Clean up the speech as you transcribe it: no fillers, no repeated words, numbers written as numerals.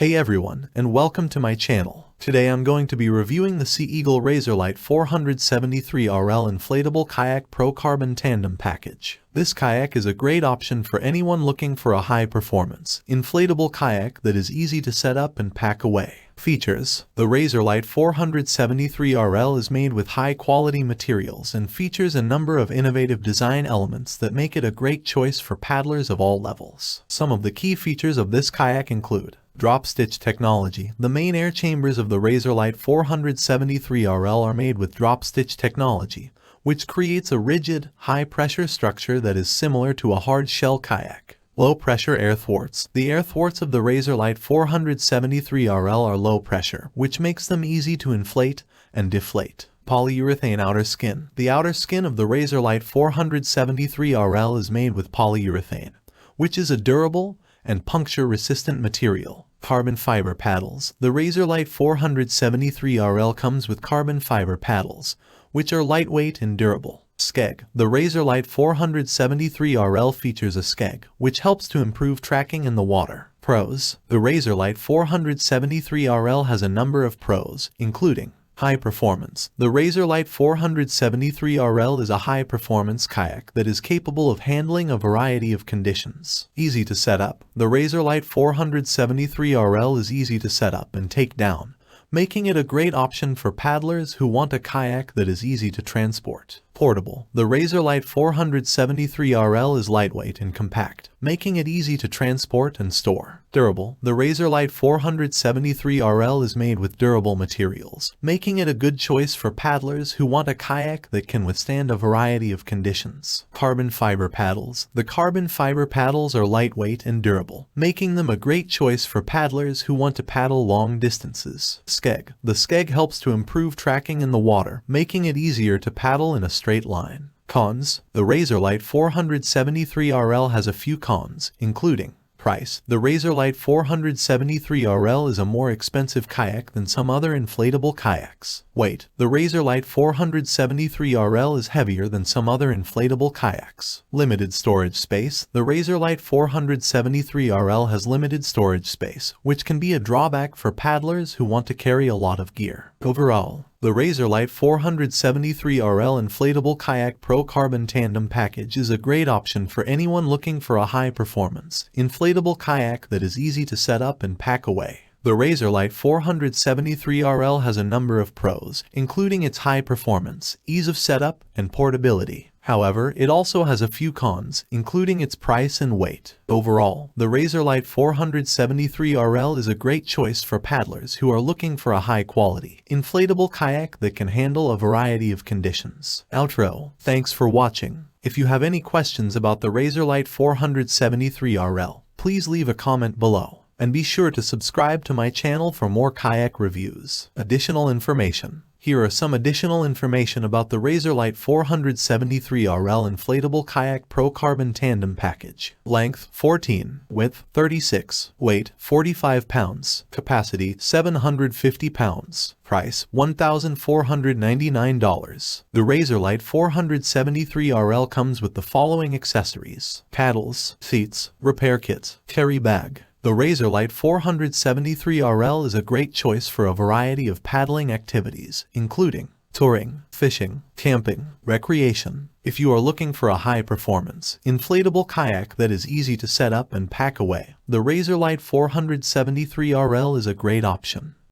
Hey everyone, and welcome to my channel. Today I'm going to be reviewing the Sea Eagle Razorlite 473rl Inflatable Kayak Pro Carbon Tandem Package. This kayak is a great option for anyone looking for a high-performance, inflatable kayak that is easy to set up and pack away. Features: the Razorlite 473rl is made with high-quality materials and features a number of innovative design elements that make it a great choice for paddlers of all levels. Some of the key features of this kayak include drop stitch technology. The main air chambers of the Razorlite 473rl are made with drop stitch technology, which creates a rigid, high-pressure structure that is similar to a hard shell kayak. Low-pressure air thwarts. The air thwarts of the Razorlite 473rl are low pressure, which makes them easy to inflate and deflate. Polyurethane outer skin. The outer skin of the Razorlite 473rl is made with polyurethane, which is a durable and puncture-resistant material. Carbon fiber paddles. The Razorlite 473rl comes with carbon fiber paddles, which are lightweight and durable. Skeg. The Razorlite 473rl features a Skeg, which helps to improve tracking in the water. Pros. The Razorlite 473rl has a number of pros, including high performance. The Razorlite 473rl is a high-performance kayak that is capable of handling a variety of conditions. Easy to set up. The Razorlite 473rl is easy to set up and take down, making it a great option for paddlers who want a kayak that is easy to transport. Portable. The Razorlite 473rl is lightweight and compact, making it easy to transport and store. Durable. The Razorlite 473rl is made with durable materials, making it a good choice for paddlers who want a kayak that can withstand a variety of conditions. Carbon fiber paddles. The carbon fiber paddles are lightweight and durable, making them a great choice for paddlers who want to paddle long distances. Skeg. The Skeg helps to improve tracking in the water, making it easier to paddle in a straight line. Cons. The Razorlite 473rl has a few cons, including price. The Razorlite 473rl is a more expensive kayak than some other inflatable kayaks. Weight. The Razorlite 473rl is heavier than some other inflatable kayaks. Limited storage space. The Razorlite 473rl has limited storage space, which can be a drawback for paddlers who want to carry a lot of gear. Overall, the Razorlite 473rl Inflatable Kayak Pro Carbon Tandem Package is a great option for anyone looking for a high-performance, inflatable kayak that is easy to set up and pack away. The Razorlite 473rl has a number of pros, including its high performance, ease of setup, and portability. However, it also has a few cons, including its price and weight. Overall, the Razorlite 473rl is a great choice for paddlers who are looking for a high-quality, inflatable kayak that can handle a variety of conditions. Outro. Thanks for watching. If you have any questions about the Razorlite 473rl, please leave a comment below. And be sure to subscribe to my channel for more kayak reviews. Additional information. Here are some additional information about the Razorlite 473rl Inflatable Kayak Pro Carbon Tandem Package. Length 14, width 36, weight 45 pounds, capacity 750 pounds. Price $1,499. The Razorlite 473rl comes with the following accessories: paddles, seats, repair kit, carry bag. The Razorlite 473rl is a great choice for a variety of paddling activities, including touring, fishing, camping, recreation. If you are looking for a high-performance, inflatable kayak that is easy to set up and pack away, the Razorlite 473rl is a great option.